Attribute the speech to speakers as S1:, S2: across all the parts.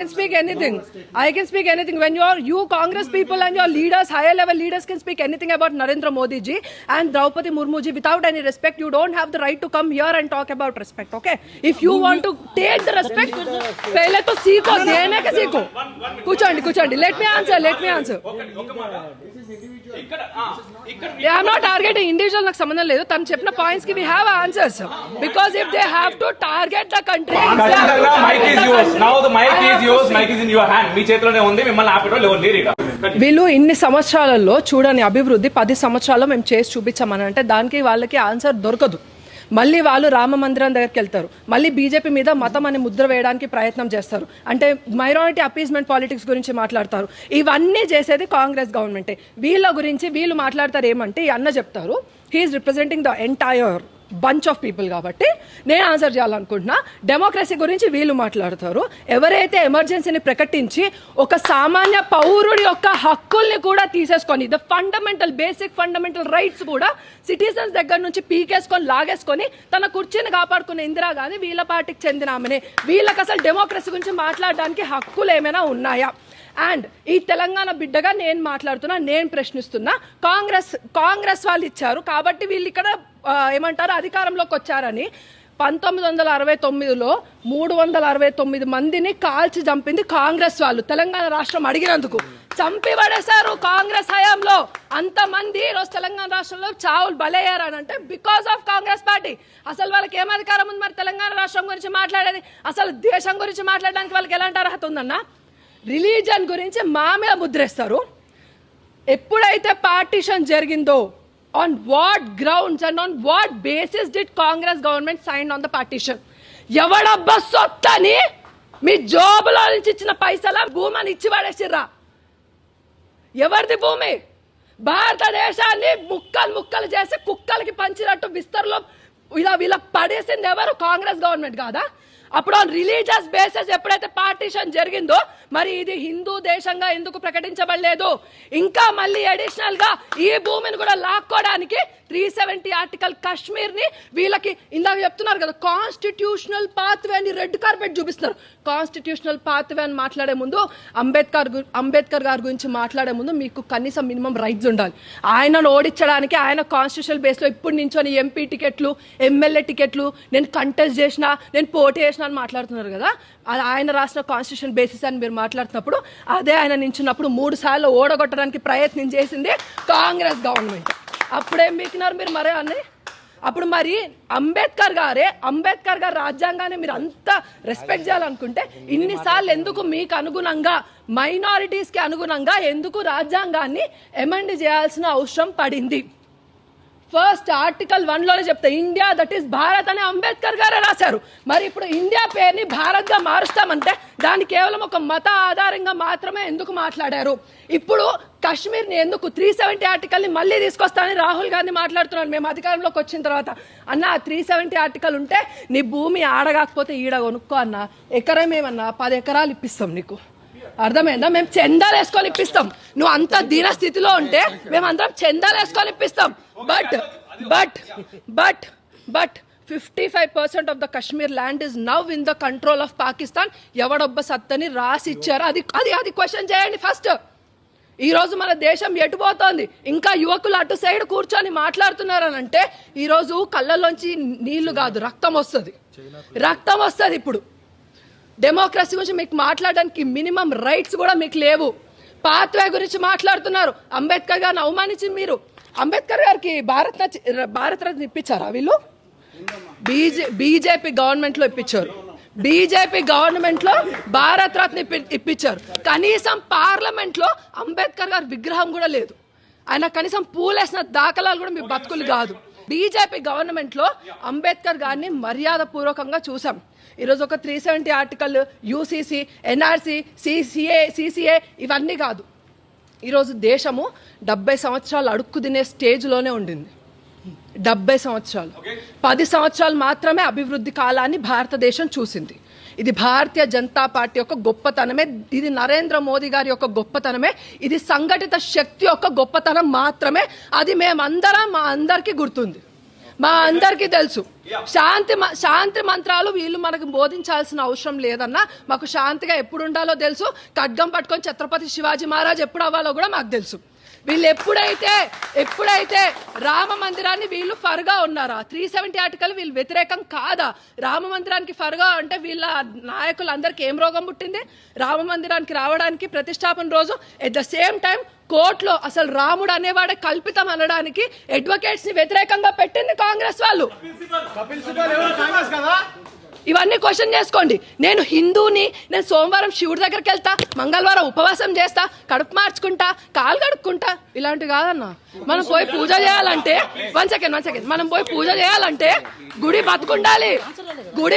S1: can speak anything. I can speak anything. When you Congress people and your leaders, higher level leaders can speak anything about Narendra Modi ji and Draupadi Murmu ji without any respect. You don't have the right to come here and talk about respect. Okay? If you want to take the respect, पहले तो सीखो, देने के सीखो. कुछ Let me answer. They are not targeting individual. నాకు సంబంధం లేదు. తను చెప్పిన పాయింట్స్ కి we have answers. Because if they have to target the country.
S2: Mic is yours. Now the mic is yours. Mic is in your hand. మీ చేతిలోనే ఉంది. మిమ్మల్ని ఆపేటోళ్ళు ఎవరు లేరు ఇక్కడ.
S1: వీళ్ళు ఇన్ని సంవత్సరాలలో చూడని అభివృద్ధి 10 సంవత్సరాల్లో మేము చేసి చూపించామని అంటే దానికి వాళ్ళకి ఆన్సర్ దొరకదు. మళ్ళీ వాళ్ళు రామ మందిరం దగ్గరికి వెళ్తారు, మళ్ళీ బీజేపీ మీద మతం అని ముద్ర వేయడానికి ప్రయత్నం చేస్తారు, అంటే మైనారిటీ అపీస్మెంట్ పాలిటిక్స్ గురించి మాట్లాడతారు. ఇవన్నీ చేసేది కాంగ్రెస్ గవర్నమెంటే. వీళ్ళ గురించి వీళ్ళు మాట్లాడతారు ఏమంటే, ఈ అన్న చెప్తారు he's representing the entire bunch of people కాబట్టి నేను ఆన్సర్ చేయాలనుకుంటున్నా. డెమోక్రసీ గురించి వీళ్ళు మాట్లాడతారు. ఎవరైతే ఎమర్జెన్సీని ప్రకటించి ఒక సామాన్య పౌరుడి యొక్క హక్కుల్ని కూడా తీసేసుకొని ద బేసిక్ ఫండమెంటల్ రైట్స్ కూడా సిటిజన్స్ దగ్గర నుంచి పీకేసుకొని లాగేసుకొని తన కుర్చీని కాపాడుకునే ఇందిరాగాంధీ వీళ్ళ పార్టీకి చెందిన ఆమెనే. వీళ్ళకి అసలు డెమోక్రసీ గురించి మాట్లాడడానికి హక్కులు ఏమైనా ఉన్నాయా? అండ్ ఈ తెలంగాణ బిడ్డగా నేను మాట్లాడుతున్నా, నేను ప్రశ్నిస్తున్నా. కాంగ్రెస్ వాళ్ళు ఇచ్చారు కాబట్టి వీళ్ళు ఇక్కడ ఏమంటారు అధికారంలోకి వచ్చారని 1969లో 369 మందిని కాల్చి చంపింది కాంగ్రెస్ వాళ్ళు. తెలంగాణ రాష్ట్రం అడిగినందుకు చంపి పడేశారు కాంగ్రెస్ హయాంలో. అంతమంది ఈరోజు తెలంగాణ రాష్ట్రంలో చావులు బలయ్యారని అంటే బికాస్ ఆఫ్ కాంగ్రెస్ పార్టీ. అసలు వాళ్ళకి ఏం అధికారం ఉంది మరి తెలంగాణ రాష్ట్రం గురించి మాట్లాడేది? అసలు దేశం గురించి మాట్లాడడానికి వాళ్ళకి ఎలాంటి అర్హత ఉందన్నా? రిలీజన్ గురించి మా మీద ముద్రేస్తారు. ఎప్పుడైతే పార్టీషన్ జరిగిందో on what grounds and on what basis did Congress government sign on the partition? ఎవడబ్బా సొత్తని మీ జోబులో నుంచి ఇచ్చిన పైసల భూమిని ఇచ్చి పడేసిర్రా? ఎవరిది భూమి? భారతదేశాన్ని ముక్కలు చేసి కుక్కలకి పంచినట్టు విస్తరలో ఇలా పడేసింది ఎవరు? కాంగ్రెస్ గవర్నమెంట్ కాదా? అప్పుడు రిలీజియస్ బేసిస్ ఎప్పుడైతే పార్టీషన్ జరిగిందో మరి ఇది హిందూ దేశంగా ఎందుకు ప్రకటించబడలేదు? ఇంకా మళ్ళీ అడిషనల్ గా ఈ భూమిని కూడా లాక్కోవడానికి 370 ఆర్టికల్ కశ్మీర్ ని వీళ్ళకి ఇందాక చెప్తున్నారు కదా కాన్స్టిట్యూషనల్ పాత్వే అని రెడ్ కార్పెట్ చూపిస్తున్నారు. కాన్స్టిట్యూషనల్ పాత్వే అని మాట్లాడే ముందు అంబేద్కర్ గారి గురించి మాట్లాడే ముందు మీకు కనీసం మినిమం రైట్స్ ఉండాలి. ఆయనను ఓడించడానికి ఆయన కాన్స్టిట్యూషనల్ బేస్ లో ఇప్పుడు నించొని ఎంపీ టికెట్లు ఎమ్మెల్యే టికెట్లు నేను కంటెస్ట్ చేసినా నేను పోటీ చేసిన అని మాట్లాడుతున్నారు కదా. అది ఆయన రాసిన కాన్స్టిట్యూషన్ బేసిస్ అని మీరు మాట్లాడుతున్నప్పుడు అదే ఆయన నించున్నప్పుడు 3 సార్లు ఓడగొట్టడానికి ప్రయత్నం చేసింది కాంగ్రెస్ గవర్నమెంట్. అప్పుడేం మీకినారు మీరు మరే అని? అప్పుడు మరి అంబేద్కర్ గారు రాజ్యాంగాన్ని మీరు అంత రెస్పెక్ట్ చేయాలనుకుంటే ఇన్నిసార్లు ఎందుకు మీకు అనుగుణంగా మైనారిటీస్కి అనుగుణంగా ఎందుకు రాజ్యాంగాన్ని అమెండ్ చేయాల్సిన అవసరం పడింది? ఫస్ట్ ఆర్టికల్ 1లోనే చెప్తా ఇండియా దట్ ఈస్ భారత్ అని అంబేద్కర్ గారే రాశారు. మరి ఇప్పుడు ఇండియా పేరుని భారత్ గా మారుస్తామంటే దాన్ని కేవలం ఒక మత ఆధారంగా మాత్రమే ఎందుకు మాట్లాడారు? ఇప్పుడు కశ్మీర్ ని ఎందుకు 370 ఆర్టికల్ ని మళ్ళీ తీసుకొస్తానని రాహుల్ గాంధీ మాట్లాడుతున్నారు మేము అధికారంలోకి వచ్చిన తర్వాత. అన్న 370 ఆర్టికల్ ఉంటే నీ భూమి ఆడగాకపోతే ఈడ కొనుక్కో అన్న, ఎకరమేమన్నా 10 ఎకరాలు ఇప్పిస్తాం నీకు, అర్థమైందా? మేము చందాలు వేసుకొని ఇప్పిస్తాం. నువ్వు అంత దీన స్థితిలో ఉంటే మేమందరం చందాలు వేసుకొని ఇప్పిస్తాం. But 55% of the Kashmir land is now in the control of Pakistan. ఎవడొబ్బ సత్తని రాసి ఇచ్చారు? అది క్వశ్చన్ చేయండి ఫస్ట్. ఈ రోజు మన దేశం ఎటుపోతోంది? ఇంకా యువకులు అటు సైడ్ కూర్చొని మాట్లాడుతున్నారనంటే ఈ రోజు కళ్ళల్లోంచి నీళ్లు కాదు రక్తం వస్తుంది. ఇప్పుడు డెమోక్రసీ గురించి మీకు మాట్లాడడానికి మినిమం రైట్స్ కూడా మీకు లేవు. పాత్వే గురించి మాట్లాడుతున్నారు. అంబేద్కర్ గారిని అవమానించి మీరు అంబేద్కర్ గారికి భారత రత్న ఇప్పించారా? వీళ్ళు బీజేపీ గవర్నమెంట్ లో ఇప్పించారు. బీజేపీ గవర్నమెంట్ లో భారత రత్న ఇప్పించారు. కనీసం పార్లమెంట్ లో అంబేద్కర్ గారి విగ్రహం కూడా లేదు. ఆయన కనీసం పూలేసిన దాఖలాలు కూడా మీ బతుకులు కాదు. బీజేపీ గవర్నమెంట్ లో అంబేద్కర్ గారిని మర్యాద పూర్వకంగా చూసాం. ఈరోజు ఒక 370 ఆర్టికల్ యూసీసీ ఎన్ఆర్సీ సిసిఏ ఇవన్నీ కాదు. ఈరోజు దేశము 70 సంవత్సరాలు అడుక్కు తినే స్టేజ్లోనే ఉండింది. 70 సంవత్సరాలు 10 సంవత్సరాలు మాత్రమే అభివృద్ధి కాలాన్ని భారతదేశం చూసింది. ఇది భారతీయ జనతా పార్టీ యొక్క గొప్పతనమే, ఇది నరేంద్ర మోదీ గారి యొక్క గొప్పతనమే, ఇది సంఘటిత శక్తి యొక్క గొప్పతనం మాత్రమే. అది మేమందరం మా అందరికీ గుర్తుంది. మా అందరికీ తెలుసు శాంతి మంత్రాలు వీళ్ళు మనకు బోధించాల్సిన అవసరం లేదన్నా. మాకు శాంతిగా ఎప్పుడు ఉండాలో తెలుసు. ఖడ్గం పట్టుకొని ఛత్రపతి శివాజీ మహారాజ్ ఎప్పుడు అవ్వాలో కూడా మాకు తెలుసు. వీళ్ళు ఎప్పుడైతే రామ మందిరాన్ని వీళ్ళు ఫర్గా ఉన్నారా, 370 ఆర్టికల్ వీళ్ళు వ్యతిరేకం కాదా? రామ మందిరానికి ఫర్గా అంటే వీళ్ళ నాయకులందరికీ ఏం రోగం పుట్టింది? రామ మందిరానికి రావడానికి ప్రతిష్టాపన రోజు ఎట్ ద సేమ్ టైం కోర్టులో అసలు రాముడు అనేవాడే కల్పితం అనడానికి అడ్వకేట్స్ ని వ్యతిరేకంగా పెట్టింది కాంగ్రెస్ వాళ్ళు. ఇవన్నీ క్వశ్చన్ చేసుకోండి. నేను హిందూని, నేను సోమవారం శివుడి దగ్గరికి వెళ్తా, మంగళవారం ఉపవాసం చేస్తా, కడుపు మార్చుకుంటా, కాలు కడుక్కుంటా, ఇలాంటి కాదన్నా. మనం పోయి పూజ చేయాలంటే వన్ సెకండ్ మనం పోయి పూజ చేయాలంటే గుడి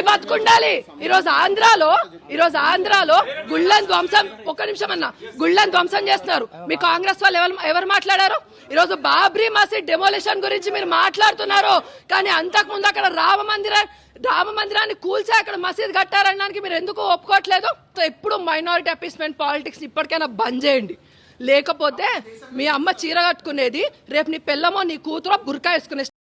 S1: బతుకుండాలి. ఈరోజు ఆంధ్రాలో గుళ్ళని ధ్వంసం, ఒక్క నిమిషం అన్న, గుళ్ళని ధ్వంసం చేస్తున్నారు. మీ కాంగ్రెస్ వాళ్ళు ఎవరు మాట్లాడారు? ఈరోజు బాబ్రీ మసీద్ డెమోలిషన్ గురించి మీరు మాట్లాడుతున్నారు, కానీ అంతకుముందు అక్కడ రామ మందిరాన్ని కూల్చి అక్కడ మసీద్ కట్టారనడానికి మీరు ఎందుకు ఒప్పుకోవట్లేదు? ఎప్పుడు మైనారిటీ అపీస్మెంట్ పాలిటిక్స్ ఇప్పటికైనా బంద్ చేయండి. లేకపోతే మీ అమ్మ చీర కట్టుకునేది రేపు నీ పిల్లమో నీ కూతురో బుర్కా వేసుకునే